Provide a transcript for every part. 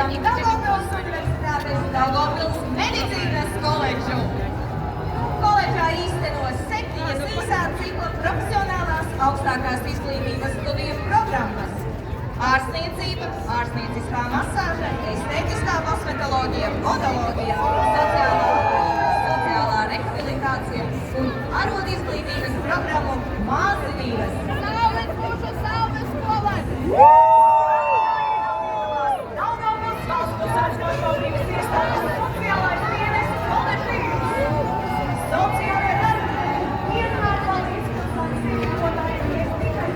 Sveicam Daugavpils Universitātes Daugavpils medicīnas koledžu. Koledžā īstenos 7 īsā cikla profesionālās augstākās izglītības studiju programmas. Ārstniecība, ārstnieciskā masāža, estētiskā kosmetoloģija, podoloģija, sociālā rehabilitācija un arodizglītības programmu mācības. Saules mūsu saules skolai! Daugavpils valsts pilsētas pašvaldības iestādes sociālais dienests kolektīvs. Sociālajie darbinieki vienmēr palīdz pilsētas iedzīvotājiem iet tikai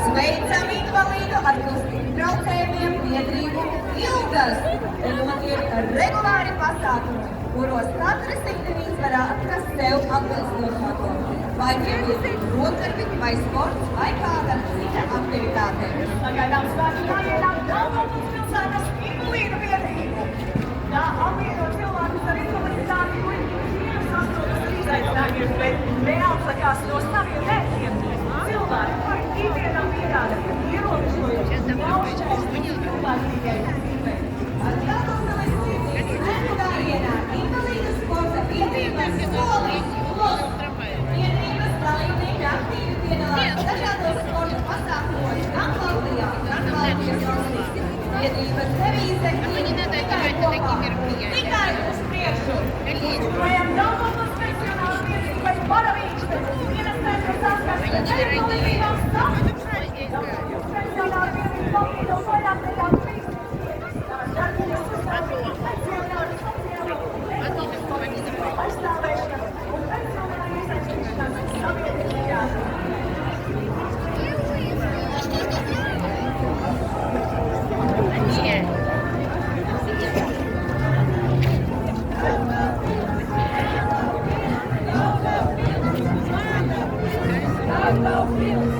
Sveicam invalīdu ar kustību traucējumiem biedrību Ilgas. Notiek regulāri pasākumi, kuros katrs ikdienīgs var atrast sev atbilstošāko. Vai tie būtu rotaļi, vai sports, vai kāda cita aktivitāte. Pagaidām svētki jāienāk Daugavpils pilsētas invalīdu biedrību. Tā apvieno cilvēkus ar invaliditāti, kuri ikdienas sastopas ar izaicinājumiem, bet neatsakās no saviem mērķiem. Cilvēki, kuri ikdienā pierāda, ka ierobežojums ļauj šķērsties cilvēcīgai dzīvei. Ar Daugavpilis cīnības regulārienā invalīdu sporta biedrības Solis Plus. Biedrības dalībnieki aktīvi piedalās dažādos sporta pasākumos gan Latvijā, gan Baltijas valstīs. Biedrības devīze tikai uz priekšu. Uzturējam Daugavpils Nacionālās biedrības Baravīksnes. Dienestēs ir saskars ar dalībībām stāvot. Daugavpils Nacionālās biedrības valdību vairāk nekā 3 darbinieku uzstāvot pensionāru sociālo aizstāvēšanu un pensionāru iesaistīšanās sabiedrībā. Daugavpils!